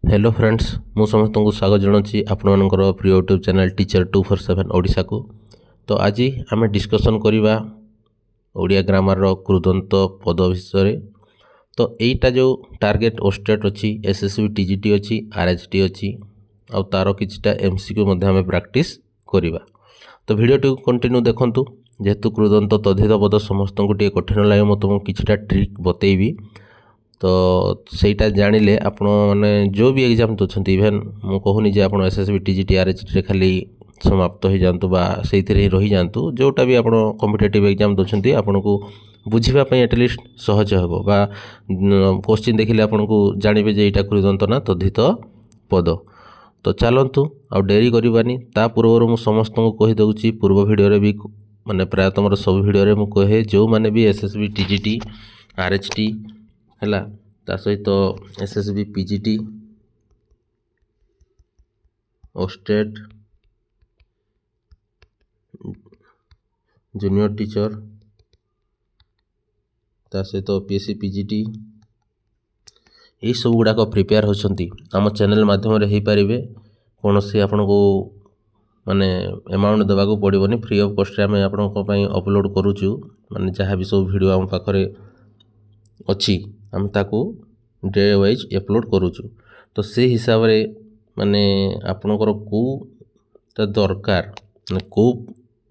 Hello friends मु समस्त को स्वागत जनाऊँगी आपणकर प्रिय यूट्यूब चैनल टीचर 247 ओडिशा को। तो आज आम डिस्कसन करवा ओडिया ग्रामर कृदंत पद विषय। तो यहीटा जो टार्गेट ओस्टेट अच्छी एसएसबी टीजीटी अच्छी आरएचटी अच्छी आ तार किछटा एमसीक्यू मध्य आम प्रैक्टिस करवा। तो वीडियो कंटिन्यू देखंतु। जेहेतु कृदंत तद्धित पद समस्त को कठिन लगे मुझे तुमको किछटा ट्रिक बतेबी। तो सहीटा जानिले आपण मैंने जो भी एग्जाम दौरान इभेन मु कहूनी जे आप एसएसबी टीजीटी आरएचटी खाली समाप्त हो जातु बा से ही रही जातु जोटा भी आप कॉम्पिटिटिव एग्जाम दौरान आपन को बुझापी एटलिस्ट सहज हे बा क्वेश्चन देखिले आपन को जानवे जे यहाँ कृदंत ना तद्धित पद। तो चलतु आ डेरी करवानी ता पूर्व मु समस्त को कहीदे पूर्व वीडियो भी माने प्राय तुम सब वीडियो मु कहे जो मैंने भी एसएसबी टीजीटी आरएचटी है ता सहित एसएसबी पीजीटी ओस्टेट जूनियर टीचर ता सहित पीएससी पीजीटी यही सब गुड़ाक प्रिपेयर होती आम चैनल माध्यम हो पारे। कौन से आपन को माने अमाउंट देवा पड़ोनी फ्री ऑफ कॉस्ट आम आपण अपलोड करुचु माने जहाँ भी सब वीडियो आम पाखे अच्छी आम ताको डे वाइज अपलोड करुचु। तो से हिसाब रे माने आपनकर कोटा दरकार कौ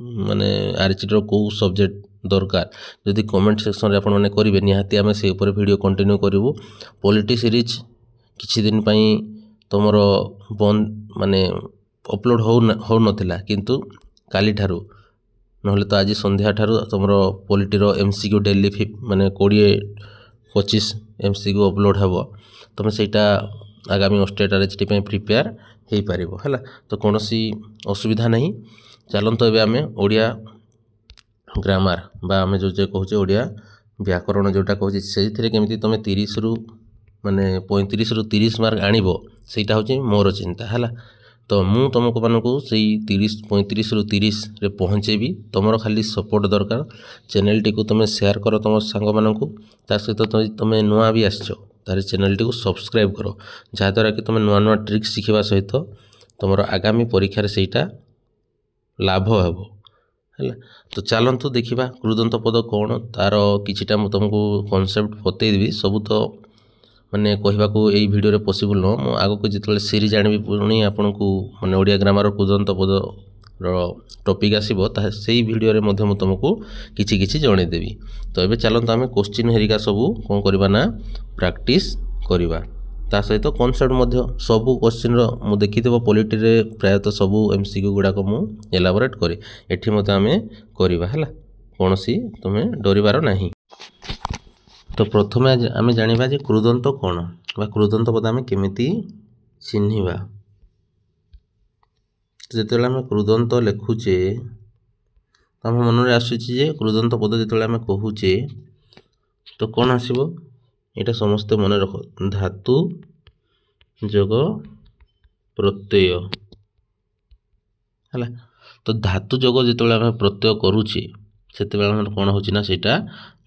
माने आरएचटी कौ सब्जेक्ट दरकार जदि कमेंट सेक्शन रे आपण माने करिवे निहाती आमे से ऊपर वीडियो कंटिन्यू करिवु। पॉलिटी सीरीज किछि दिन पई तमर बंद माने अपलोड हो नथिला किंतु काली ठारू नहले तो आज संध्या ठारू तमर पॉलिटीर एमसीक्यू डेली माने 20-25 एमसीक्यू अपलोड हेबो तुम सेटा आगामी ओस्टेट आरएचटी पे प्रिपेयर हो पारिबो हैला। तो कौन सी असुविधा नहीं। चलत ए आम ओडिया ग्रामर बा आम जो कहूँ ओडिया व्याकरण जोटा कहूँ से केमी तुम 30 रु माने 35 रु 30 मार्क आणबो सेटा हूँ मोर चिंता है। तो मु तुमको मानक से 35 रु 30 रे पहुँचेबी तुम खाली सपोर्ट दरकार। चैनल टी को तुम शेयर कर तुम सांग मानक ता सहित तुम नुआ भी आसछ तारे चैनल टी को सब्सक्राइब करो जहाँद्वारा कि तुम नुआ नुआ ट्रिक शिखा सहित तुम आगामी परीक्षा सेटा लाभ हेबो है। तो चलतु देखा कृदंत पद कौन तार किछिटा मु तुमको कॉन्सेप्ट बतईदेवी सब तो माने कहवा को यही वीडियो पॉसिबल न मु आग को जिते सीरीज आनी पुणी आपन को माने ओडिया ग्रामर कृदंत पद टॉपिक आसीबो ता सेही वीडियो रे मध्य मु तुमको किछि किछि जणैदेवी। तो एबे चलंत आमे क्वेश्चन हेरिका सबू कोन करबा ना प्रैक्टिस करबा ता सहित कॉन्सेप्ट मध्य सबू क्वेश्चन रो मु देखिदेबो पॉलिटी रे प्राय तो सबू एमसीक्यू गुडा को मु एलाबोरेट करे एठी मते आमे करबा हैला कोनसी तुमे डरिबार नाही। तो प्रथमे आम जानिबा जे कृदंत कौन बा कृदंत पद आम केमिति चिन्हिबा। जिते आम कृदंत लिखुचे तो आम मन में आसुची जे कृदंत पद जिते आम कहूचे तो कौन आसीबो एटा समस्ते मन रख धातु जोग प्रत्यय है। तो धातु जोग जिते आम प्रत्यय करुचे से कौन होची ना सेटा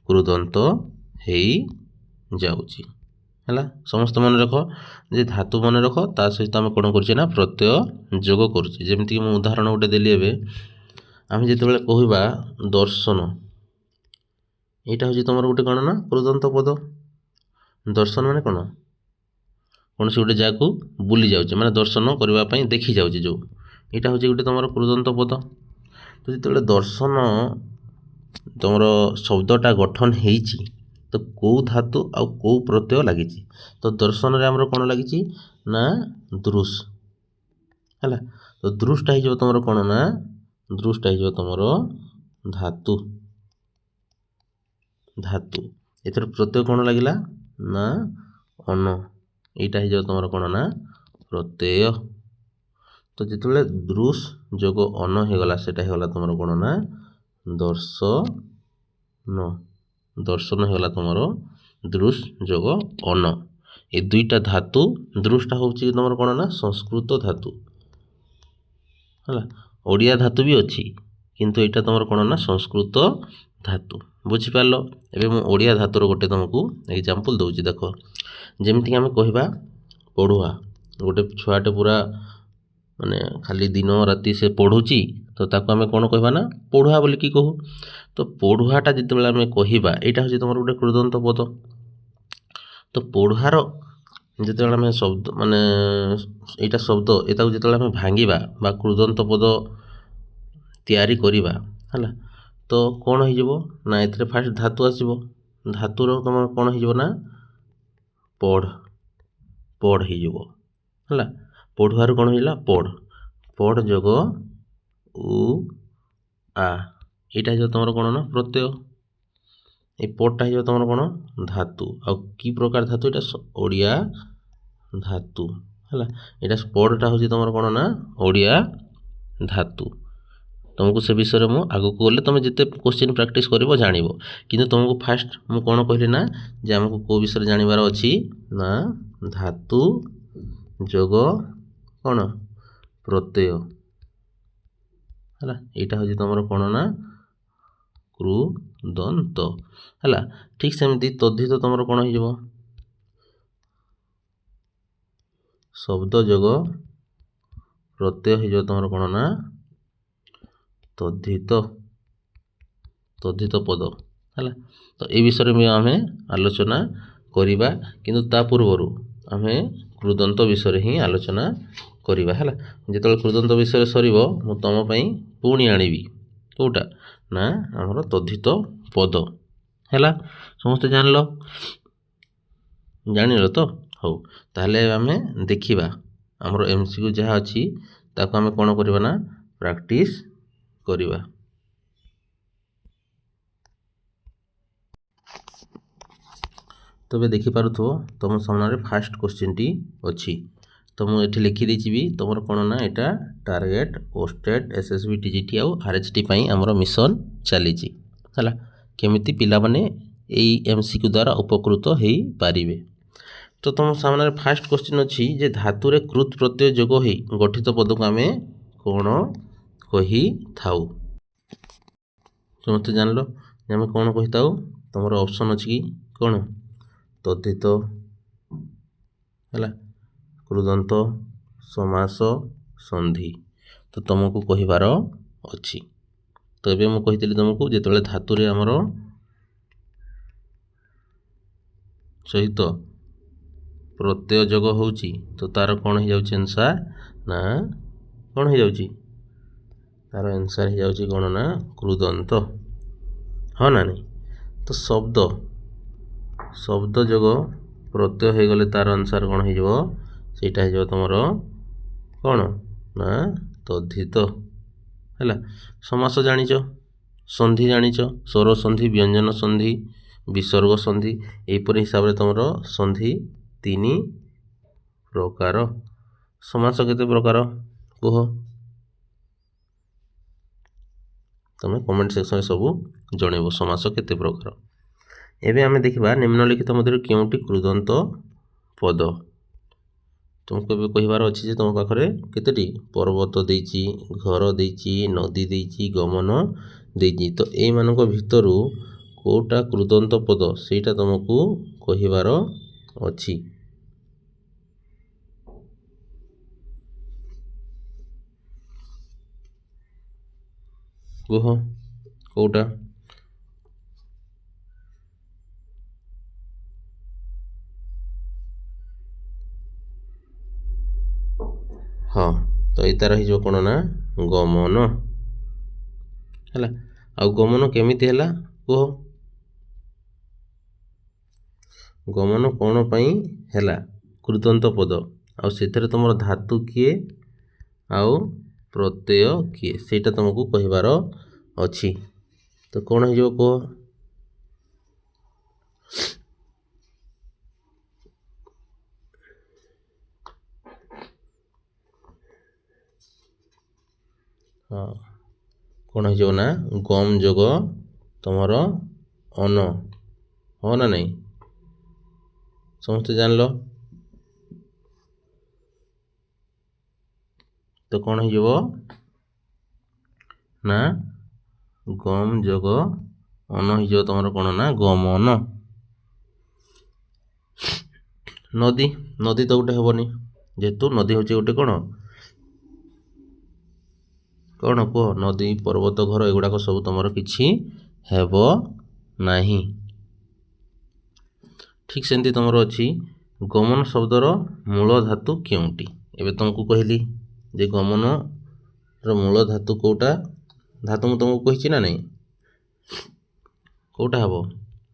कृदंत हेई जाउची है। समस्त मन रख जे धातु मन रख ता सहित आम कौन करुचे ना प्रत्यय जोग करुचे। जेमती कि उदाहरण गोटे देली एबे आम जिते कहवा दर्शन यहाँ हूँ तुम गोटे कौन ना कृदंत पद। दर्शन माने कौन कौन से गोटे जगह को बुली जाऊे माने दर्शन करने देखी जाऊे जो यहाँ हूँ गोटे तुम कृदंत पद। तो जिते दर्शन तुम शब्दटा गठन होती तो कौ धातु आउ कौ प्रत्यय लगी। तो दर्शन रे हमर कौन लगी ना दृश है। तो दृष्टा हो तुम कौन ना दृष्टा हो तुम धातु धातु एथर प्रत्यय कौन लगिला ना अन यहाँ हो तुम कौन ना प्रत्यय। तो जिते दृश जोग अन होगला से तुम कौन ना दर्शन दर्शन होगला तुम दृश जोग अन ये दुईटा धातु दृष्टा हूँ तुम कौन ना संस्कृत धातु है। ओडिया धातु भी अच्छी किंतु यहाँ तुम कौन ना संस्कृत धातु बुझिपार। एवं मु ओडिया धातुर गोटे तुमको एग्जांपल दूची देख जमीक आम कहवा ପଢ଼ୁଆ। ଗୋଟେ ଛୁଆଟେ ପୁରା ମାନେ ଖାଲି ଦିନ ରାତି ସେ ପଢ଼ୁଛି ତ ତାକୁ ଆମେ କ'ଣ କହିବା ନା ପଢ଼ୁଆ ବୋଲିକି କହୁ। ତ ପଢ଼ୁଆଟା ଯେତେବେଳେ ଆମେ କହିବା ଏଇଟା ହେଉଛି ତୁମର ଗୋଟେ କୃଦନ୍ତ ପଦ। ତ ପଢ଼ୁଆର ଯେତେବେଳେ ଆମେ ଶବ୍ଦ ମାନେ ଏଇଟା ଶବ୍ଦ ଏଟାକୁ ଯେତେବେଳେ ଆମେ ଭାଙ୍ଗିବା ବା କୃଦନ୍ତ ପଦ ତିଆରି କରିବା ହେଲା, ତ କ'ଣ ହେଇଯିବ ନା ଏଥିରେ ଫାଷ୍ଟ ଧାତୁ ଆସିବ। ଧାତୁର ତୁମର କ'ଣ ହେଇଯିବ ନା ପଢ଼ ହେଇଯିବ ହେଲା। ପଢ଼ୁଆରୁ କ'ଣ ହେଇଲା ପଢ଼ ଯୋଗ ଉ ଆ, ଏଇଟା ହେଇଯିବ ତୁମର କ'ଣ ନା ପ୍ରତ୍ୟୟ। এই ପଡ଼ଟା ହେଇଯିବ ତୁମର କ'ଣ ଧାତୁ। ଆଉ କି ପ୍ରକାର ଧାତୁ ଏଇଟା ଓଡ଼ିଆ ଧାତୁ ହେଲା। ଏଇଟା ପଡ଼ଟା ହେଉଛି ତୁମର କ'ଣ ନା ଓଡ଼ିଆ ଧାତୁ। ତୁମକୁ ସେ ବିଷୟରେ ମୁଁ ଆଗକୁ ଗଲେ ତୁମେ ଯେତେ କୋଶ୍ଚିନ୍ ପ୍ରାକ୍ଟିସ୍ କରିବ ଜାଣିବ। କିନ୍ତୁ ତୁମକୁ ଫାଷ୍ଟ ମୁଁ କ'ଣ କହିଲି ନା ଯେ ଆମକୁ କେଉଁ ବିଷୟରେ ଜାଣିବାର ଅଛି ନା ଧାତୁ ଯୋଗ କ'ଣ ପ୍ରତ୍ୟୟ ହେଲା। ଏଇଟା ହେଉଛି ତୁମର କ'ଣ ନା କୃଦନ୍ତ ହେଲା। ଠିକ୍ ସେମିତି ତଦ୍ଧିତ ତୁମର କ'ଣ ହେଇଯିବ ଶବ୍ଦ ଯୋଗ ପ୍ରତ୍ୟୟ ହେଇଯିବ ତୁମର କ'ଣ ନା ତଦ୍ଧିତ ପଦ ହେଲା। ତ ଏ ବିଷୟରେ ବି ଆମେ ଆଲୋଚନା କରିବା, କିନ୍ତୁ ତା ପୂର୍ବରୁ ଆମେ କୃଦନ୍ତ ବିଷୟରେ ହିଁ ଆଲୋଚନା କରିବା ହେଲା। ଯେତେବେଳେ କୃଦନ୍ତ ବିଷୟରେ ସରିବ ମୁଁ ତୁମ ପାଇଁ ପୁଣି ଆଣିବି କେଉଁଟା ନା ଆମର ତଦ୍ଧିତ ପଦ ହେଲା। ସମସ୍ତେ ଜାଣିଲ ତ? ହଉ, ତାହେଲେ ଆମେ ଦେଖିବା ଆମର MCQ ଯାହା ଅଛି ତାକୁ ଆମେ କ'ଣ କରିବା ନା ପ୍ରାକ୍ଟିସ୍ କରିବା। ତେବେ ଦେଖିପାରୁଥିବ ତୁମ ସାମ୍ନାରେ ଫାଷ୍ଟ କୋଶ୍ଚିନ୍ଟି ଅଛି। ତ ମୁଁ ଏଠି ଲେଖିଦେଇଛି ବି ତୁମର କ'ଣ ନା ଏଇଟା ଟାର୍ଗେଟ୍ ଓଷ୍ଟେଟ୍ SSB TGT ଆଉ RHT ପାଇଁ ଆମର ମିଶନ ଚାଲିଛି ହେଲା। କେମିତି ପିଲାମାନେ ଏଇ MCQ ଦ୍ୱାରା ଉପକୃତ ହେଇପାରିବେ। ତ ତୁମ ସାମ୍ନାରେ ଫାଷ୍ଟ କୋଶ୍ଚିନ୍ ଅଛି ଯେ ଧାତୁରେ କୃତ୍ ପ୍ରତ୍ୟୟ ଯୋଗ ହୋଇ ଗଠିତ ପଦକୁ ଆମେ କ'ଣ କହିଥାଉ। ସମସ୍ତେ ଜାଣିଲ ଯେ ଆମେ କ'ଣ କହିଥାଉ। ତୁମର ଅପସନ୍ ଅଛି କି କ'ଣ ତଦ୍ଧିତ ହେଲା, କୃଦନ୍ତ, ସମାସ, ସନ୍ଧି। ତ ତୁମକୁ କହିବାର ଅଛି। ତ ଏବେ ମୁଁ କହିଥିଲି ତୁମକୁ ଯେତେବେଳେ ଧାତୁରେ ଆମର ସହିତ ପ୍ରତ୍ୟୟ ଯୋଗ ହେଉଛି ତ ତାର କ'ଣ ହେଇଯାଉଛି ଆନ୍ସାର୍ ନା କ'ଣ ହେଇଯାଉଛି ତାର ଆନ୍ସାର୍ ହେଇଯାଉଛି କ'ଣ ନା କୃଦନ୍ତ, ହଁ ନା ନାହିଁ। ତ ଶବ୍ଦ ଯୋଗ ପ୍ରତ୍ୟୟ ହେଇଗଲେ ତାର ଆନ୍ସାର୍ କ'ଣ ହେଇଯିବ ସେଇଟା ହେଇଯିବ ତୁମର କ'ଣ ନା ତଦ୍ଧିତ ହେଲା। ସମାସ ଜାଣିଛ, ସନ୍ଧି ଜାଣିଛ, ସ୍ୱର ସନ୍ଧି, ବ୍ୟଞ୍ଜନ ସନ୍ଧି, ବିସର୍ଗ ସନ୍ଧି। ଏହିପରି ହିସାବରେ ତୁମର ସନ୍ଧି 3 ପ୍ରକାର। ସମାସ କେତେ ପ୍ରକାର କୁହ? ତୁମେ କମେଣ୍ଟ ସେକ୍ସନରେ ସବୁ ଜଣେଇବ ସମାସ କେତେ ପ୍ରକାର। ଏବେ ଆମେ ଦେଖିବା ନିମ୍ନଲିଖିତ ମଧ୍ୟରୁ କେଉଁଟି କୃଦନ୍ତ ପଦ। ତୁମକୁ ଏବେ କହିବାର ଅଛି ଯେ ତୁମ ପାଖରେ କେତୋଟି ପର୍ବତ ଦେଇଛି, ଘର ଦେଇଛି, ନଦୀ ଦେଇଛି, ଗମନ ଦେଇଛି। ତ ଏଇମାନଙ୍କ ଭିତରୁ କେଉଁଟା କୃଦନ୍ତ ପଦ ସେଇଟା ତୁମକୁ କହିବାର ଅଛି। କୁହ କେଉଁଟା? ହଁ, ତ ଏଇଟା ରହିଯିବ କ'ଣ ନା ଗମନ ହେଲା। ଆଉ ଗମନ କେମିତି ହେଲା କୁହ? ଗମନ କ'ଣ ପାଇଁ ହେଲା କୃଦନ୍ତ ପଦ? ଆଉ ସେଥିରେ ତୁମର ଧାତୁ କିଏ ଆଉ ପ୍ରତ୍ୟୟ କିଏ ସେଇଟା ତୁମକୁ କହିବାର ଅଛି। ତ କ'ଣ ହେଇଯିବ କୁହ? ହଁ, କ'ଣ ହେଇଯିବ ନା ଗମ୍ ଯୋଗ ତୁମର ଅନ, ହଁ ନା ନାହିଁ? ସମସ୍ତେ ଜାଣିଲ ତ କ'ଣ ହେଇଯିବ ନା ଗମ୍ ଯୋଗ ଅନ ହେଇଯିବ ତୁମର କ'ଣ ନା ଗମନ। ନଦୀ ନଦୀ ତ ଗୋଟେ ହେବନି, ଯେହେତୁ ନଦୀ ହେଉଛି ଗୋଟେ କ'ଣ କ'ଣ କୁହ, ନଦୀ, ପର୍ବତ, ଘର ଏଗୁଡ଼ାକ ସବୁ ତୁମର କିଛି ହେବ ନାହିଁ। ଠିକ୍ ସେମିତି ତୁମର ଅଛି ଗମନ ଶବ୍ଦର ମୂଳ ଧାତୁ କେଉଁଟି? ଏବେ ତୁମକୁ କହିଲି ଯେ ଗମନର ମୂଳ ଧାତୁ କେଉଁଟା, ଧାତୁ ମୁଁ ତୁମକୁ କହିଛି ନା ନାହିଁ, କେଉଁଟା ହେବ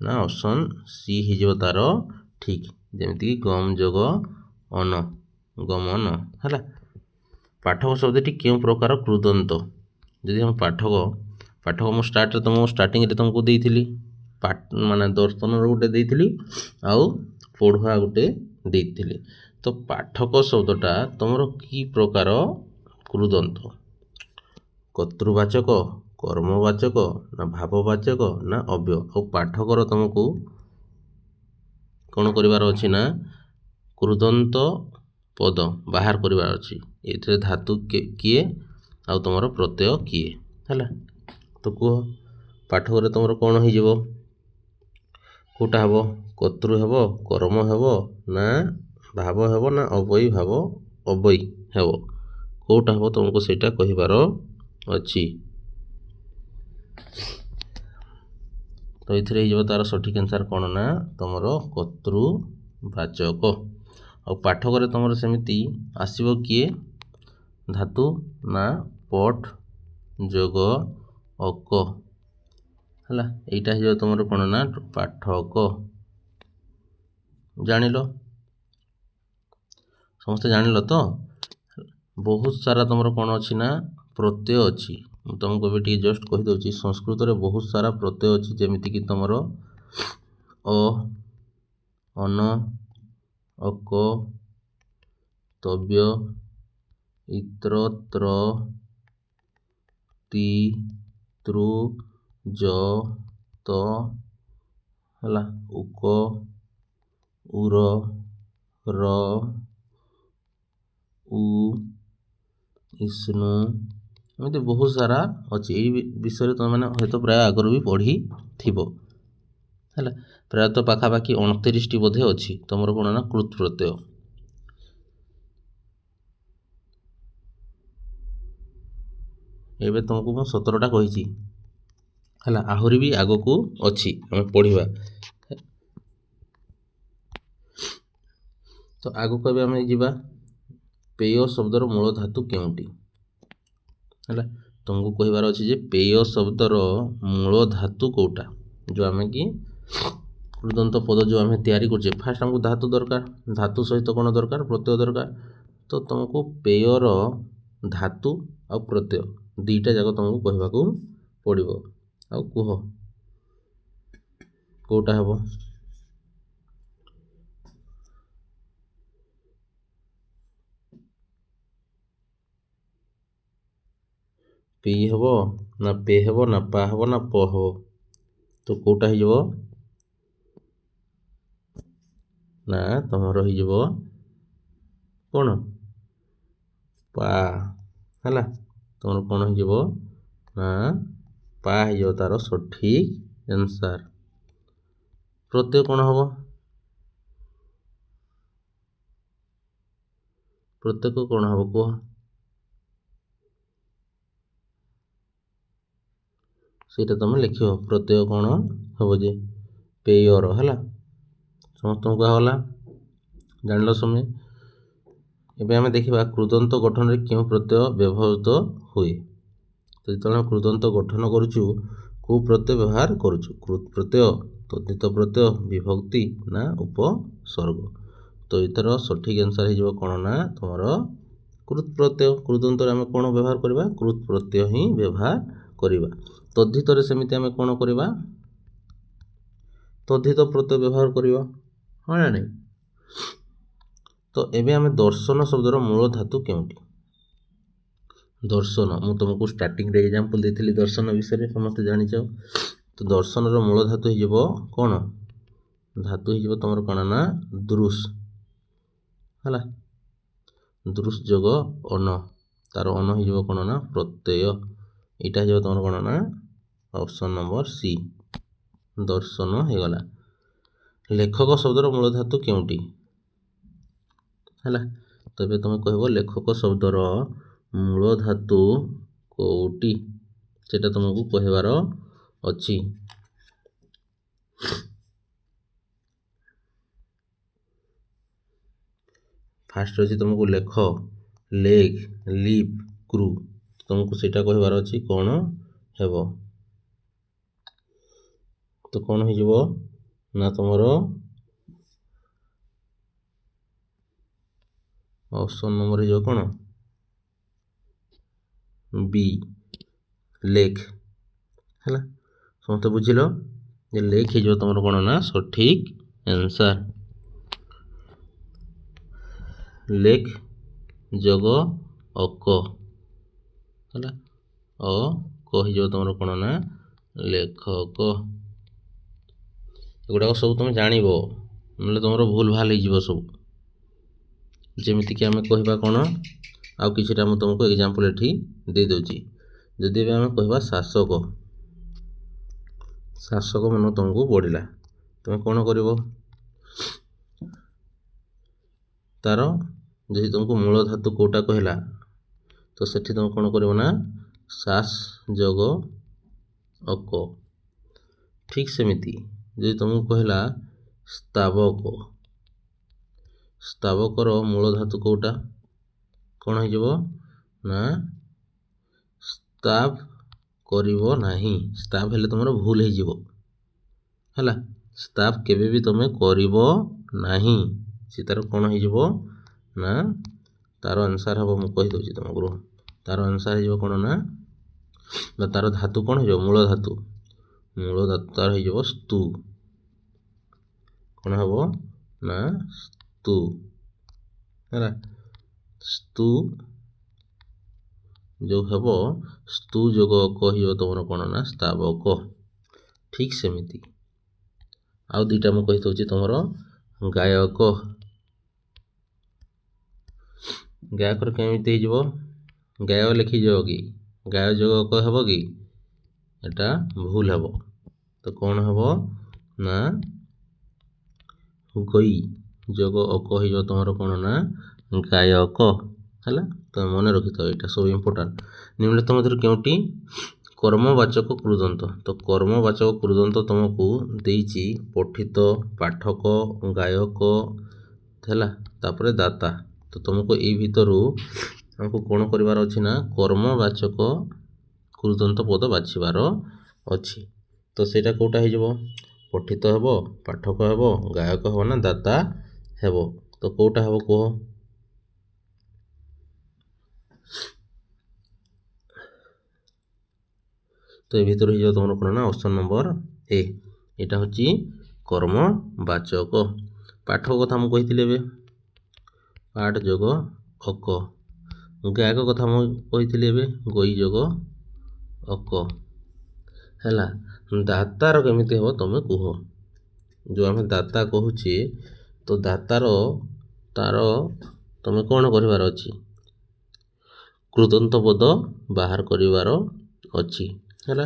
ନା ଅପସନ୍ ସି ହେଇଯିବ ତାର ଠିକ୍। ଯେମିତିକି ଗମ ଯୋଗ ଅନ, ଗମନ ହେଲା। ପାଠକ ଶବ୍ଦଟି କେଉଁ ପ୍ରକାର କୃଦନ୍ତ? ଯଦି ଆମେ ପାଠକ ମୁଁ ଷ୍ଟାର୍ଟିଂରେ ତୁମକୁ ଦେଇଥିଲି ମାନେ ଦର୍ଶନର ଗୋଟେ ଦେଇଥିଲି ଆଉ ପଢ଼ୁଆ ଗୋଟେ ଦେଇଥିଲି। ତ ପାଠକ ଶବ୍ଦଟା ତୁମର କି ପ୍ରକାର କୃଦନ୍ତ? କର୍ତ୍ତୃବାଚକ, କର୍ମବାଚକ ନା ଭାବବାଚକ ନା ଅବ୍ୟୟ? ଆଉ ପାଠକର ତୁମକୁ କ'ଣ କରିବାର ଅଛି ନା କୃଦନ୍ତ ପଦ ବାହାର କରିବାର ଅଛି। ଏଥିରେ ଧାତୁ କିଏ ଆଉ ତୁମର ପ୍ରତ୍ୟୟ କିଏ ହେଲା। ତ କୁହ ପାଠକରେ ତୁମର କ'ଣ ହେଇଯିବ, କେଉଁଟା ହେବ? କର୍ତ୍ତୃ ହେବ, କର୍ମ ହେବ ନା ଭାବ ହେବ ନା ଅବୟୀ ହେବ? କେଉଁଟା ହେବ ତୁମକୁ ସେଇଟା କହିବାର ଅଛି। ତ ଏଥିରେ ହେଇଯିବ ତାର ସଠିକ୍ ଆନ୍ସର୍ କ'ଣ ନା ତୁମର କର୍ତ୍ତୃବାଚକ। ଆଉ ପାଠକରେ ତୁମର ସେମିତି ଆସିବ କିଏ ଧାତୁ ନା ପଟ ଯୋଗ ଅକ ହେଲା। ଏଇଟା ହେଇଯିବ ତୁମର କ'ଣ ନା ପାଠକ। ଜାଣିଲ, ସମସ୍ତେ ଜାଣିଲ ତ? ବହୁତ ସାରା ତୁମର କ'ଣ ଅଛି ନା ପ୍ରତ୍ୟୟ ଅଛି। ମୁଁ ତୁମକୁ ଏବେ ଟିକେ ଜଷ୍ଟ କହିଦେଉଛି, ସଂସ୍କୃତରେ ବହୁତ ସାରା ପ୍ରତ୍ୟୟ ଅଛି, ଯେମିତିକି ତୁମର ଅ, ଅନ, ଅକ, ତବ୍ୟ, ଇତ୍ର, ତ୍ର, ତି, ତୃ, ଯ, ତ ହେଲା, ଉକ, ଉର, ର, ଉ, ଇଷ୍ଣୁ, ଏମିତି ବହୁତ ସାରା ଅଛି। ଏଇ ବିଷୟରେ ତୁମେମାନେ ହয়তো ପ୍ରାୟ ଆଗରୁ ବି ପଢ଼ିଥିବ ହେଲା। ପ୍ରାୟତଃ ପାଖାପାଖି 29ଟି ବୋଧେ ଅଛି ତୁମର କ'ଣ ନା କୃତ୍ ପ୍ରତ୍ୟୟ। ଏବେ ତୁମକୁ ମୁଁ 17ଟା କହିଛି ହେଲା, ଆହୁରି ବି ଆଗକୁ ଅଛି ଆମେ ପଢ଼ିବା। ତ ଆଗକୁ ଏବେ ଆମେ ଯିବା ପେୟ ଶବ୍ଦର ମୂଳ ଧାତୁ କେଉଁଟି ହେଲା। ତୁମକୁ କହିବାର ଅଛି ଯେ ପେୟ ଶବ୍ଦର ମୂଳ ଧାତୁ କେଉଁଟା? ଯେଉଁ ଆମେ କି କୃଦନ୍ତ ପଦ ଯେଉଁ ଆମେ ତିଆରି କରୁଛେ, ଫାର୍ଷ୍ଟ ଆମକୁ ଧାତୁ ଦରକାର, ଧାତୁ ସହିତ କ'ଣ ଦରକାର? ପ୍ରତ୍ୟୟ ଦରକାର। ତ ତୁମକୁ ପେୟର ଧାତୁ ଆଉ ପ୍ରତ୍ୟୟ ଦୁଇଟା ଯାକ ତୁମକୁ କହିବାକୁ ପଡ଼ିବ। ଆଉ କୁହ କେଉଁଟା ହେବ? ପି ହେବ ନା ପେ ହେବ ନା ପା ହେବ ନା ପ ହେବ? ତ କେଉଁଟା ହେଇଯିବ ନା ତୁମର ହେଇଯିବ କ'ଣ ପା ହେଲା। ତୁମର କ'ଣ ହେଇଯିବ ନା ପା ହେଇଯିବ ତାର ସଠିକ୍ ଆନ୍ସର୍। ପ୍ରତ୍ୟୟ କ'ଣ ହେବ? ପ୍ରତ୍ୟୟ କ'ଣ ହେବ କୁହ? ସେଇଟା ତୁମେ ଲେଖିବ। ପ୍ରତ୍ୟୟ କ'ଣ ହେବ ଯେ ପେୟର ହେଲା। ସମସ୍ତଙ୍କୁ କୁହାଗଲା, ଜାଣିଲ ସମୟ। ଏବେ ଆମେ ଦେଖିବା କୃଦନ୍ତ ଗଠନରେ କେଉଁ ପ୍ରତ୍ୟୟ ବ୍ୟବହୃତ ହୁଏ। ତ ଯେତେବେଳେ ଆମେ କୃଦନ୍ତ ଗଠନ କରୁଛୁ କେଉଁ ପ୍ରତ୍ୟୟ ବ୍ୟବହାର କରୁଛୁ? କୃତ୍ ପ୍ରତ୍ୟୟ, ତଦ୍ଧିତ ପ୍ରତ୍ୟୟ, ବିଭକ୍ତି ନା ଉପସର୍ଗ? ତ ଏଥର ସଠିକ୍ ଆନ୍ସର୍ ହେଇଯିବ କ'ଣ ନା ତୁମର କୃତ୍ ପ୍ରତ୍ୟୟ। କୃଦନ୍ତରେ ଆମେ କ'ଣ ବ୍ୟବହାର କରିବା? କୃତ୍ ପ୍ରତ୍ୟୟ ହିଁ ବ୍ୟବହାର କରିବା। ତଦ୍ଧିତରେ ସେମିତି ଆମେ କ'ଣ କରିବା? ତଦ୍ଧିତ ପ୍ରତ୍ୟୟ ବ୍ୟବହାର କରିବା, ହଁ ନା ନାହିଁ? ତ ଏବେ ଆମେ ଦର୍ଶନ ଶବ୍ଦର ମୂଳ ଧାତୁ କେଉଁଟି? ଦର୍ଶନ, ମୁଁ ତୁମକୁ ଷ୍ଟାର୍ଟିଂରେ ଏକ୍ଜାମ୍ପଲ୍ ଦେଇଥିଲି ଦର୍ଶନ ବିଷୟରେ, ସମସ୍ତେ ଜାଣିଛ। ତ ଦର୍ଶନର ମୂଳ ଧାତୁ ହେଇଯିବ କ'ଣ? ଧାତୁ ହେଇଯିବ ତୁମର କ'ଣ ନା ଦୃଶ୍ ହେଲା। ଦୃଶ୍ ଯୋଗ ଅନ, ତାର ଅନ ହେଇଯିବ କ'ଣ ନା ପ୍ରତ୍ୟୟ। ଏଇଟା ହେଇଯିବ ତୁମର କ'ଣ ନା ଅପସନ୍ ନମ୍ବର ସି, ଦର୍ଶନ ହେଇଗଲା। ଲେଖକ ଶବ୍ଦର ମୂଳ ଧାତୁ କେଉଁଟି? ହେଲା। ତ ଏବେ ତୁମେ କହିବ ଲେଖକ ଶବ୍ଦର ମୂଳ ଧାତୁ କୋଉଟି, ସେଇଟା ତୁମକୁ କହିବାର ଅଛି। ଫାଷ୍ଟ ଅଛି ତୁମକୁ ଲେଖ, ଲେଗ୍, ଲିପ୍, କ୍ରୁ, ତୁମକୁ ସେଇଟା କହିବାର ଅଛି କ'ଣ ହେବ। ତ କ'ଣ ହେଇଯିବ ନା ତୁମର ଅପସନ୍ ନମ୍ବର ହେଇଯିବ କ'ଣ ବି, ଲେଖ୍। ହେଲା, ସମସ୍ତେ ବୁଝିଲ ଯେ ଲେଖ୍ ହେଇଯିବ ତୁମର କ'ଣ ନା ସଠିକ୍ ଆନ୍ସର୍। ଲେଖ୍ ଯୋଗ ଅକ, ହେଲା, କ ହେଇଯିବ ତୁମର କ'ଣ ନା ଲେଖକ। ଏଗୁଡ଼ାକ ସବୁ ତୁମେ ଜାଣିବ, ନହେଲେ ତୁମର ଭୁଲ ଭାଲ ହେଇଯିବ ସବୁ। ଯେମିତିକି ଆମେ କହିବା କ'ଣ, ଆଉ କିଛିଟା ମୁଁ ତୁମକୁ ଏକ୍ଜାମ୍ପଲ୍ ଏଠି ଦେଇଦେଉଛି। ଯଦି ଏବେ ଆମେ କହିବା ଶାସକ, ଶାସକ ମନେ ତୁମକୁ ପଡ଼ିଲା, ତୁମେ କ'ଣ କରିବ, ତାର ଯଦି ତୁମକୁ ମୂଳ ଧାତୁ କେଉଁଟା କହିଲା ତ ସେଠି ତୁମେ କ'ଣ କରିବ ନା ଶାସ୍ ଯୋଗ ଅକ। ଠିକ୍ ସେମିତି ଯଦି ତୁମକୁ କହିଲା ସ୍ତାବକ, ସ୍ତାବକର ମୂଳ ଧାତୁ କେଉଁଟା, କ'ଣ ହେଇଯିବ ନା ସ୍ତାବ୍ କରିବ ନାହିଁ। ସ୍ତାବ୍ ହେଲେ ତୁମର ଭୁଲ ହେଇଯିବ, ହେଲା। ସ୍ତାବ୍ କେବେ ବି ତୁମେ କରିବ ନାହିଁ, ସେ ତାର କ'ଣ ହେଇଯିବ ନା ତାର ଆନ୍ସର୍ ହେବ, ମୁଁ କହିଦେଉଛି ତୁମକୁ, ତାର ଆନ୍ସର୍ ହେଇଯିବ କ'ଣ ନା ତାର ଧାତୁ କ'ଣ ହେଇଯିବ, ମୂଳ ଧାତୁ, ମୂଳ ଧାତୁ ତାର ହେଇଯିବ ସ୍ତୁ। କ'ଣ ହେବ ନା ସ୍ତୁ, ହେଲା। ସ୍ତୁ ଯୋଉ ହେବ, ସ୍ତୁ ଯୋଗ କହିବ ତୁମର କ'ଣ ନା ସ୍ତାବକ। ଠିକ୍ ସେମିତି ଆଉ ଦୁଇଟା ମୁଁ କହିଦେଉଛି ତୁମର ଗାୟକ। ଗାୟକର କେମିତି ହେଇଯିବ, ଗାୟ ଲେଖିଯିବ କି ଗାୟ ଯୋଗ ଅକ ହେବ କି, ଏଟା ଭୁଲ ହେବ। ତ କ'ଣ ହେବ ନା ଗଇ ଯୋଗ ଅକ ହେଇଯିବ ତୁମର କ'ଣ ନା ଗାୟକ, ହେଲା। ତ ମନେ ରଖିଥାଅ, ଏଇଟା ସବୁ ଇମ୍ପୋର୍ଟାଣ୍ଟ। ନିମ୍ନଲିଖିତ ମଧ୍ୟରୁ କେଉଁଟି କର୍ମବାଚକ କୃଦନ୍ତ, ତ କର୍ମବାଚକ କୃଦନ୍ତ ତୁମକୁ ଦେଇଛି ପଠିତ, ପାଠକ, ଗାୟକ, ହେଲା, ତାପରେ ଦାତା। ତ ତୁମକୁ ଏଇ ଭିତରୁ ଆମକୁ କ'ଣ କରିବାର ଅଛି ନା କର୍ମବାଚକ କୃଦନ୍ତ ପଦ ବାଛିବାର ଅଛି। ତ ସେଇଟା କେଉଁଟା ହେଇଯିବ, ପଠିତ ହେବ, ପାଠକ ହେବ, ଗାୟକ ହେବ ନା ଦାତା ହେବ। ତ କେଉଁଟା ହେବ କୁହ। ତ ଏ ଭିତରୁ ହେଇଯିବ ତୁମର କ'ଣ ନା ଅପସନ୍ ନମ୍ବର ଏ, ଏଇଟା ହେଉଛି କର୍ମବାଚକ। ପାଠକ କଥା ମୁଁ କହିଥିଲି ଏବେ, ପାଠ ଯୋଗ ଅକ। ଗାୟକ କଥା ମୁଁ କହିଥିଲି ଏବେ, ଗଇ ଯୋଗ ଅକ, ହେଲା। ଦାତାର କେମିତି ହେବ ତୁମେ କୁହ। ଯେଉଁ ଆମେ ଦାତା କହୁଛେ, ତ ଦାତାର ତାର ତୁମେ କ'ଣ କରିବାର ଅଛି, କୃଦନ୍ତ ପଦ ବାହାର କରିବାର ଅଛି, ହେଲା।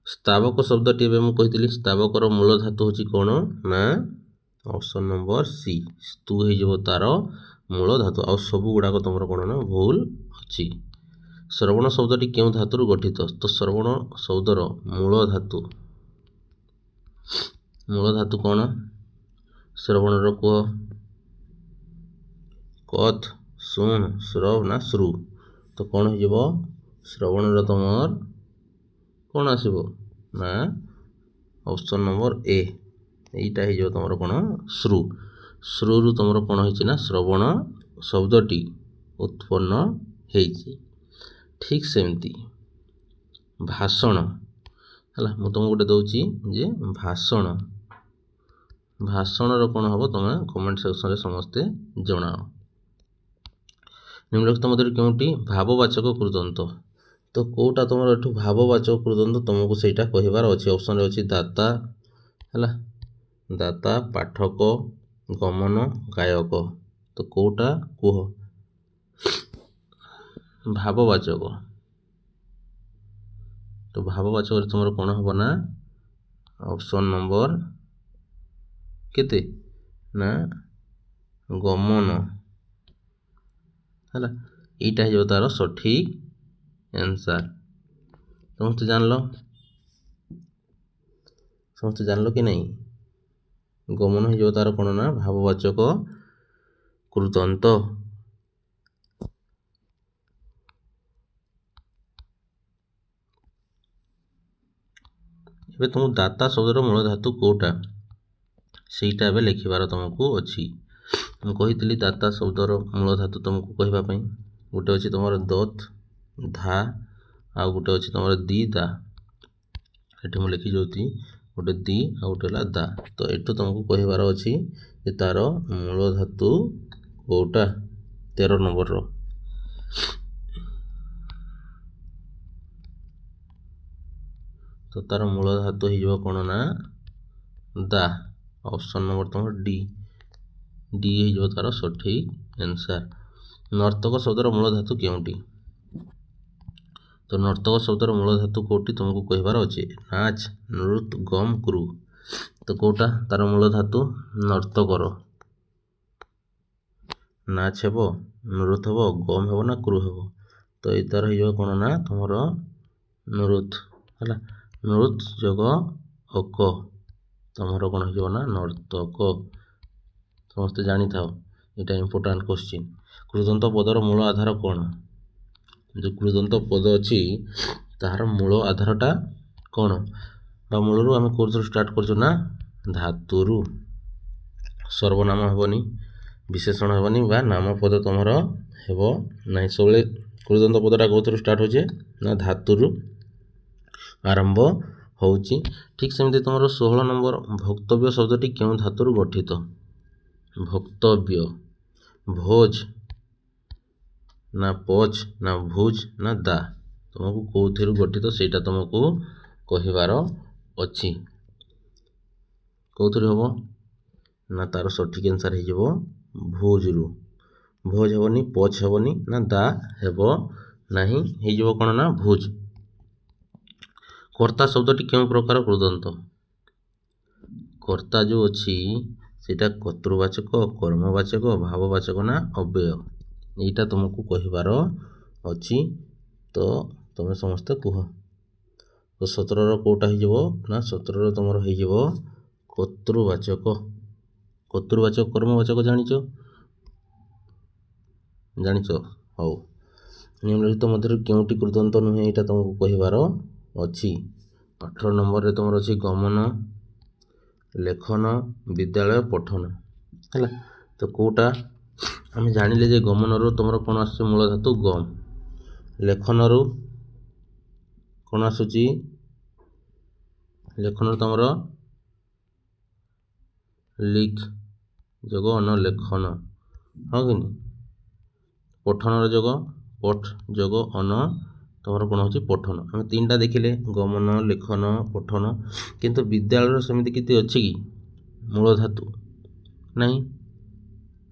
ସ୍ତାବକ ଶବ୍ଦଟି ଏବେ ମୁଁ କହିଥିଲି, ସ୍ତାବକର ମୂଳ ଧାତୁ ହେଉଛି କ'ଣ ନା ଅପସନ୍ ନମ୍ବର ସି, ସ୍ତୁ ହେଇଯିବ ତାର ମୂଳ ଧାତୁ। ଆଉ ସବୁ ଗୁଡ଼ାକ ତୁମର କ'ଣ ନା ଭୁଲ ଅଛି। ଶ୍ରବଣ ଶବ୍ଦଟି କେଉଁ ଧାତୁରୁ ଗଠିତ, ତ ଶ୍ରବଣ ଶବ୍ଦର ମୂଳ ଧାତୁ, ମୂଳ ଧାତୁ କ'ଣ ଶ୍ରବଣର କୁହ, କଥ୍, ଶୁଣ୍, ଶ୍ରବ ନା ଶ୍ରୁ। ତ କ'ଣ ହେଇଯିବ ଶ୍ରବଣର ତୁମର କ'ଣ ଆସିବ ନା ଅପସନ୍ ନମ୍ବର ଏ, ଏଇଟା ହେଇଯିବ ତୁମର କ'ଣ ଶ୍ରୁ। ଶ୍ରୁରୁ ତୁମର କ'ଣ ହେଇଛି ନା ଶ୍ରବଣ ଶବ୍ଦଟି ଉତ୍ପନ୍ନ ହେଇଛି। ଠିକ୍ ସେମିତି ଭାଷଣ, ହେଲା, ମୁଁ ତୁମକୁ ଗୋଟେ ଦେଉଛି ଯେ ଭାଷଣ, ଭାଷଣର କ'ଣ ହେବ ତୁମେ କମେଣ୍ଟ ସେକ୍ସନରେ ସମସ୍ତେ ଜଣାଅ। ନିମ୍ନଲିଖିତ ମଧ୍ୟରୁ କେଉଁଟି ଭାବବାଚକ କୃଦନ୍ତ, ତ କେଉଁଟା ତୁମର ଏଠୁ ଭାବବାଚକ କୃଦନ୍ତ ତୁମକୁ ସେଇଟା କହିବାର ଅଛି। ଅପସନ୍ରେ ଅଛି ଦାତା, ହେଲା, ଦାତା, ପାଠକ, ଗମନ, ଗାୟକ। ତ କେଉଁଟା କୁହ ଭାବବାଚକ। ତ ଭାବବାଚକରେ ତୁମର କ'ଣ ହେବ ନା ଅପସନ୍ ନମ୍ବର କେତେ ନା ଗମନ ହେଲା, ଏଇଟା ହେଇଯିବ ତାର ସଠିକ୍ ଆନ୍ସାର। ସମସ୍ତେ ଜାଣିଲ କି ନାହିଁ? ଗମନ ହେଇଯିବ ତାର କ'ଣ ନା ଭାବବାଚକ କୃଦନ୍ତ। ଏବେ ତୁମକୁ ଦାତା ଶବ୍ଦର ମୂଳ ଧାତୁ କେଉଁଟା ସେଇଟା ଏବେ ଲେଖିବାର ତୁମକୁ ଅଛି। ମୁଁ କହିଥିଲି ଦାତା ଶବ୍ଦର ମୂଳ ଧାତୁ ତୁମକୁ କହିବା ପାଇଁ। ଗୋଟେ ଅଛି ତୁମର ଦତ୍ ଧା, ଆଉ ଗୋଟେ ଅଛି ତୁମର ଦି ଦା। ଏଠି ମୁଁ ଲେଖି ଯାଉଛି ଗୋଟେ ଦି ଆଉ ଗୋଟେ ହେଲା ଦା। ତ ଏଠୁ ତୁମକୁ କହିବାର ଅଛି ଯେ ତାର ମୂଳ ଧାତୁ କେଉଁଟା 13 ନମ୍ବରର। ତ ତାର ମୂଳ ଧାତୁ ହେଇଯିବ କ'ଣ ନା ଦା। ଅପସନ୍ ନମ୍ବର ତୁମର ଡି ହେଇଯିବ ତାର ସଠିକ୍ ଆନ୍ସାର। ନର୍ତ୍ତକ ଶବ୍ଦର ମୂଳ ଧାତୁ କେଉଁଠି? ତ ନର୍ତ୍ତକ ଶବ୍ଦର ମୂଳ ଧାତୁ କେଉଁଠି ତୁମକୁ କହିବାର ଅଛି। ନାଚ, ନୃତ, ଗମ୍, କ୍ରୁ। ତ କେଉଁଟା ତାର ମୂଳ ଧାତୁ? ନର୍ତ୍ତକର। ନାଚ ହେବ, ନୃତ ହେବ, ଗମ୍ ହେବ ନା କ୍ରୁ ହେବ? ତ ଏଇ ତାର ହେଇଯିବ କ'ଣ ନା ତୁମର ନୃତ ହେଲା। ନୃତ ଯୋଗ ଅକ ତୁମର କ'ଣ ହେଇଯିବ ନା ନର୍ତ୍ତକ। ସମସ୍ତେ ଜାଣିଥାଅ, ଏଇଟା ଇମ୍ପୋର୍ଟାଣ୍ଟ କ୍ୱେଶ୍ଚିନ୍। କୃଦନ୍ତ ପଦର ମୂଳ ଆଧାର କ'ଣ? ଯେଉଁ କୃଦନ୍ତ ପଦ ଅଛି ତାହାର ମୂଳ ଆଧାରଟା କ'ଣ? ବା ମୂଳରୁ ଆମେ କୋଉଥିରୁ ଷ୍ଟାର୍ଟ କରୁଛୁ ନା ଧାତୁରୁ। ସର୍ବନାମ ହେବନି, ବିଶେଷଣ ହେବନି, ବା ନାମ ପଦ ତୁମର ହେବ ନାହିଁ। ସବୁବେଳେ କୃଦନ୍ତ ପଦଟା କୋଉଥିରୁ ଷ୍ଟାର୍ଟ ହେଉଛି ନା ଧାତୁରୁ ଆରମ୍ଭ ହେଉଛି। ଠିକ୍ ସେମିତି ତୁମର 16 ନମ୍ବର ଭକ୍ତବ୍ୟ ଶବ୍ଦଟି କେଉଁ ଧାତୁରୁ ଗଠିତ? ଭକ୍ତବ୍ୟ, ଭୋଜ ନା ପଚ ନା ଭୁଜ ନା ଦା, ତୁମକୁ କେଉଁଥିରୁ ଗଠିତ ସେଇଟା ତୁମକୁ କହିବାର ଅଛି। କେଉଁଥିରୁ ହେବ ନା ତାର ସଠିକ୍ ଆନ୍ସାର ହେଇଯିବ ଭୁଜରୁ। ଭୋଜ ହେବନି, ପଚ ହେବନି, ନା ଦା ହେବ ନାହିଁ, ହେଇଯିବ କ'ଣ ନା ଭୁଜ। କର୍ତ୍ତା ଶବ୍ଦଟି କେଉଁ ପ୍ରକାର କୃଦନ୍ତ? କର୍ତ୍ତା ଯେଉଁ ଅଛି ସେଇଟା କର୍ତ୍ତୃବାଚକ, କର୍ମବାଚକ, ଭାବବାଚକ ନା ଅବ୍ୟୟ, ଏଇଟା ତୁମକୁ କହିବାର ଅଛି। ତ ତୁମେ ସମସ୍ତେ କୁହ। ତ 17ର କେଉଁଟା ହେଇଯିବ ନା 17ର ତୁମର ହେଇଯିବ କର୍ତ୍ତୃବାଚକ। କର୍ତ୍ତୃବାଚକ କର୍ମବାଚକ ଜାଣିଛ? ହଉ। ନିମ୍ନଲିଖିତ ମଧ୍ୟରୁ କେଉଁଟି କୃଦନ୍ତ ନୁହେଁ ଏଇଟା ତୁମକୁ କହିବାର ଅଛି। 18 ନମ୍ବରରେ ତୁମର ଅଛି ଗମନ, ଲେଖନ, ବିଦ୍ୟାଳୟ, ପଠନ ହେଲା। ତ କେଉଁଟା ଆମେ ଜାଣିଲେ ଯେ ଗମନରୁ ତୁମର କ'ଣ ଆସୁଛି ମୂଳ ଧାତୁ ଗମ୍। ଲେଖନରୁ କ'ଣ ଆସୁଛି? ଲେଖନରୁ ତୁମର ଲିଖ ଯୋଗ ଅନ ଲେଖନ, ହଁ କି ନି? ପଠନର ଯୋଗ ପଠ ଯୋଗ ଅନ ତୁମର କ'ଣ ହେଉଛି ପଠନ। ଆମେ 3ଟା ଦେଖିଲେ ଗମନ, ଲେଖନ, ପଠନ। କିନ୍ତୁ ବିଦ୍ୟାଳୟର ସେମିତି କିଛି ଅଛି କି ମୂଳ ଧାତୁ? ନାହିଁ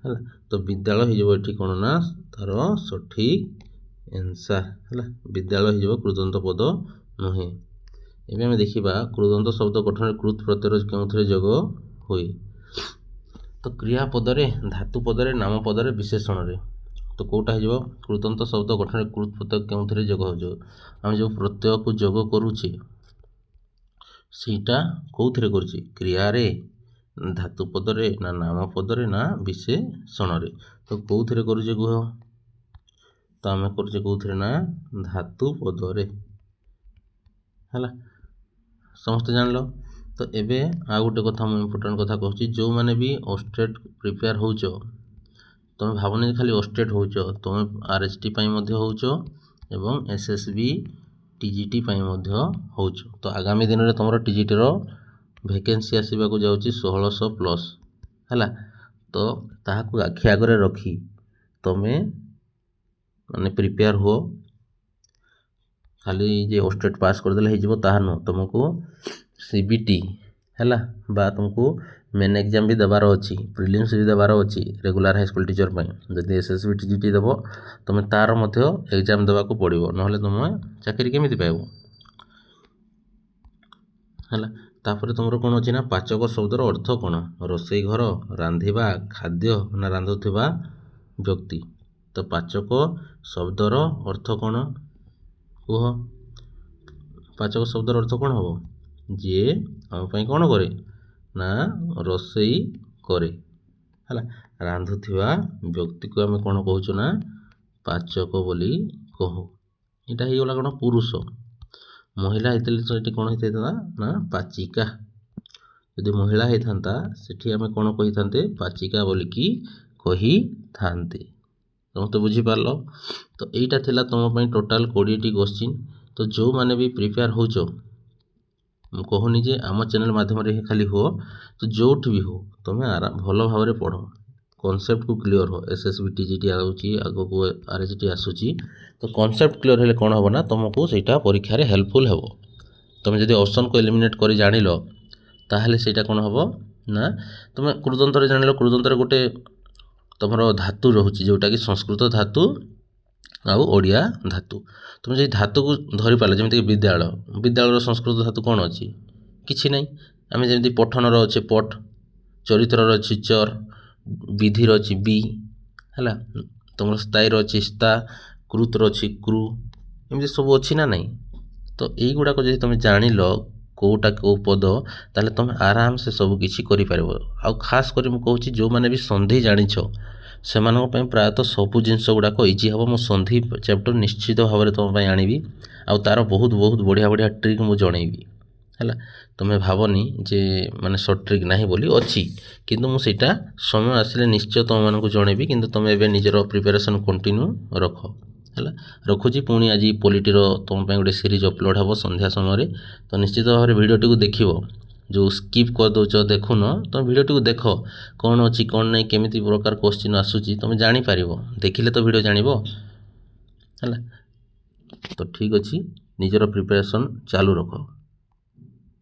ହେଲା। ତ ବିଦ୍ୟାଳୟ ହେଇଯିବ ଏଠି କ'ଣ ନା ତାର ସଠିକ୍ ଆନ୍ସାର ହେଲା। ବିଦ୍ୟାଳୟ ହେଇଯିବ କୃଦନ୍ତ ପଦ ନୁହେଁ। ଏବେ ଆମେ ଦେଖିବା କୃଦନ୍ତ ଶବ୍ଦ ଗଠନରେ କୃତ୍ ପ୍ରତ୍ୟୟ କେଉଁଥିରେ ଯୋଗ ହୁଏ? ତ କ୍ରିୟା ପଦରେ, ଧାତୁ ପଦରେ, ନାମ ପଦରେ, ବିଶେଷଣରେ। ତ କେଉଁଟା ହେଇଯିବ? କୃଦନ୍ତ ଶବ୍ଦ ଗଠନରେ କୃତ୍ ପ୍ରତ୍ୟୟ କେଉଁଥିରେ ଯୋଗ ହେଉଛି? ଆମେ ଯେଉଁ ପ୍ରତ୍ୟୟକୁ ଯୋଗ କରୁଛେ ସେଇଟା କେଉଁଥିରେ କରୁଛି? କ୍ରିୟାରେ, ଧାତୁ ପଦରେ, ନା ନାମ ପଦରେ, ନା ବିଶେଷଣରେ? ତ କେଉଁଥିରେ କରୁଛେ କୁହ? ତ ଆମେ କରୁଛେ କେଉଁଥିରେ ନା ଧାତୁ ପଦରେ ହେଲା। ସମସ୍ତେ ଜାଣିଲ। ତ ଏବେ ଆଉ ଗୋଟେ କଥା ମୁଁ ଇମ୍ପୋର୍ଟାଣ୍ଟ କଥା କହୁଛି। ଯେଉଁମାନେ ବି ଓଷ୍ଟେଟ୍ ପ୍ରିପେୟାର ହେଉଛ, ତୁମେ ଭାବନି ଖାଲି ଓଷ୍ଟେଟ୍ ହେଉଛ, ତୁମେ RST ପାଇଁ ମଧ୍ୟ ହେଉଛ ଏବଂ SSB TGT ପାଇଁ ମଧ୍ୟ ହେଉଛ। ତ ଆଗାମୀ ଦିନରେ ତୁମର TGTର ଭେକେନ୍ସି ଆସିବାକୁ ଯାଉଛି 1600+ ହେଲା। ତ ତାହାକୁ ଆଖି ଆଗରେ ରଖି ତୁମେ ମାନେ ପ୍ରିପେୟାର ହୁଅ। ଖାଲି ଯେ ଓଷ୍ଟେଟ୍ ପାସ୍ କରିଦେଲେ ହେଇଯିବ ତାହା ନୁହଁ, ତୁମକୁ CBT ହେଲା ବା ତୁମକୁ ମେନ୍ ଏକ୍ଜାମ୍ ବି ଦେବାର ଅଛି, ପ୍ରିଲିମ୍ସ ବି ଦେବାର ଅଛି ରେଗୁଲାର ହାଇସ୍କୁଲ ଟିଚର ପାଇଁ। ଯଦି SSB TGT ଦେବ ତୁମେ ତାର ମଧ୍ୟ ଏକ୍ଜାମ୍ ଦେବାକୁ ପଡ଼ିବ, ନହେଲେ ତୁମେ ଚାକିରି କେମିତି ପାଇବ ହେଲା। ତ ତାପରେ ତୁମର କ'ଣ ଅଛି ନା ପାଚକ ଶବ୍ଦର ଅର୍ଥ କ'ଣ? ରୋଷେଇ ଘର, ରାନ୍ଧିବା, ଖାଦ୍ୟ ନା ରାନ୍ଧୁଥିବା ବ୍ୟକ୍ତି। ତ ପାଚକ ଶବ୍ଦର ଅର୍ଥ କ'ଣ କୁହ? ପାଚକ ଶବ୍ଦର ଅର୍ଥ କ'ଣ ହେବ? ଯିଏ ଆମ ପାଇଁ କ'ଣ କରେ ନା ରୋଷେଇ କରେ ହେଲା। ରାନ୍ଧୁଥିବା ବ୍ୟକ୍ତିକୁ ଆମେ କ'ଣ କହୁଛୁ ନା ପାଚକ ବୋଲି କହୁ। ଏଇଟା ହେଇଗଲା କ'ଣ ପୁରୁଷ। ମହିଳା ହେଇଥିଲେ ତ ଏଠି କ'ଣ ହେଇଥାନ୍ତା ନା ପାଚିକା। ଯଦି ମହିଳା ହେଇଥାନ୍ତା ସେଠି ଆମେ କ'ଣ କହିଥାନ୍ତେ? ପାଚିକା ବୋଲିକି କହିଥାନ୍ତେ। ସମସ୍ତେ ବୁଝିପାରିଲ? ତ ଏଇଟା ଥିଲା ତୁମ ପାଇଁ ଟୋଟାଲ୍ 20ଟି କୋଶ୍ଚିନ୍। ତ ଯେଉଁମାନେ ବି ପ୍ରିପେୟାର ହେଉଛ, ମୁଁ କହୁନି ଯେ ଆମ ଚ୍ୟାନେଲ୍ ମାଧ୍ୟମରେ ହିଁ ଖାଲି ହୁଅ, ତ ଯେଉଁଠି ବି ହଉ ତୁମେ ଭଲ ଭାବରେ ପଢ଼, କନସେପ୍ଟକୁ କ୍ଲିଅର୍ ହୁଅ। SSB TGT ଆସୁଛି, ଆଗକୁ RST ଆସୁଛି। ତ କନସେପ୍ଟ କ୍ଲିଅର୍ ହେଲେ କ'ଣ ହେବ ନା ତୁମକୁ ସେଇଟା ପରୀକ୍ଷାରେ ହେଲ୍ପଫୁଲ୍ ହେବ। ତୁମେ ଯଦି ଅପସନ୍କୁ ଏଲିମିନେଟ୍ କରି ଜାଣିଲ ତାହେଲେ ସେଇଟା କ'ଣ ହେବ ନା ତୁମେ କୃଦନ୍ତରେ ଜାଣିଲ। କୃଦନ୍ତରେ ଗୋଟେ ତୁମର ଧାତୁ ରହୁଛି ଯେଉଁଟାକି ସଂସ୍କୃତ ଧାତୁ ଆଉ ଓଡ଼ିଆ ଧାତୁ। ତୁମେ ଯଦି ଧାତୁକୁ ଧରିପାରିଲ, ଯେମିତିକି ବିଦ୍ୟାଳୟର ସଂସ୍କୃତ ଧାତୁ କ'ଣ ଅଛି? କିଛି ନାହିଁ। ଆମେ ଯେମିତି ପଠନର ଅଛି ପଠ, ଚରିତ୍ରର ଅଛି ଚର, ବିଧିର ଅଛି ବି ହେଲା, ତୁମର ସ୍ଥାୟୀର ଅଛି ସ୍ଥା, କୃତର ଅଛି କ୍ରୁ, ଏମିତି ସବୁ ଅଛି ନା ନାହିଁ। ତ ଏଇଗୁଡ଼ାକ ଯଦି ତୁମେ ଜାଣିଲ କେଉଁଟା କେଉଁ ପଦ, ତାହେଲେ ତୁମେ ଆରାମସେ ସବୁ କିଛି କରିପାରିବ। ଆଉ ଖାସ୍ କରି ମୁଁ କହୁଛି ଯେଉଁମାନେ ବି ସନ୍ଧି ଜାଣିଛ ସେମାନଙ୍କ ପାଇଁ ପ୍ରାୟତଃ ସବୁ ଜିନିଷ ଗୁଡ଼ାକ ଇଜି ହେବ। ମୁଁ ସନ୍ଧି ଚାପ୍ଟର ନିଶ୍ଚିତ ଭାବରେ ତୁମ ପାଇଁ ଆଣିବି, ଆଉ ତା'ର ବହୁତ ବଢ଼ିଆ ବଢ଼ିଆ ଟ୍ରିକ୍ ମୁଁ ଜଣେଇବି ହେଲା। ତୁମେ ଭାବନି ଯେ ମାନେ ସର୍ଟ ଟ୍ରିକ୍ ନାହିଁ ବୋଲି, ଅଛି, କିନ୍ତୁ ମୁଁ ସେଇଟା ସମୟ ଆସିଲେ ନିଶ୍ଚୟ ତୁମମାନଙ୍କୁ ଜଣେଇବି। କିନ୍ତୁ ତୁମେ ଏବେ ନିଜର ପ୍ରିପାରେସନ୍ କଣ୍ଟିନ୍ୟୁ ରଖ ହେଲା। ରଖୁଛି। ପୁଣି ଆଜି ପୋଲିଟିର ତୁମ ପାଇଁ ଗୋଟେ ସିରିଜ୍ ଅପଲୋଡ଼ ହେବ ସନ୍ଧ୍ୟା ସମୟରେ। ତ ନିଶ୍ଚିତ ଭାବରେ ଭିଡ଼ିଓଟିକୁ ଦେଖିବ। ଯେଉଁ ସ୍କିପ୍ କରିଦେଉଛ, ଦେଖୁନ, ତୁମେ ଭିଡ଼ିଓଟିକୁ ଦେଖ କ'ଣ ଅଛି କ'ଣ ନାହିଁ, କେମିତି ପ୍ରକାର କୋଶ୍ଚିନ୍ ଆସୁଛି ତୁମେ ଜାଣିପାରିବ। ଦେଖିଲେ ତ ଭିଡ଼ିଓ ଜାଣିବ ହେଲା। ତ ଠିକ୍ ଅଛି, ନିଜର ପ୍ରିପାରେସନ୍ ଚାଲୁ ରଖ।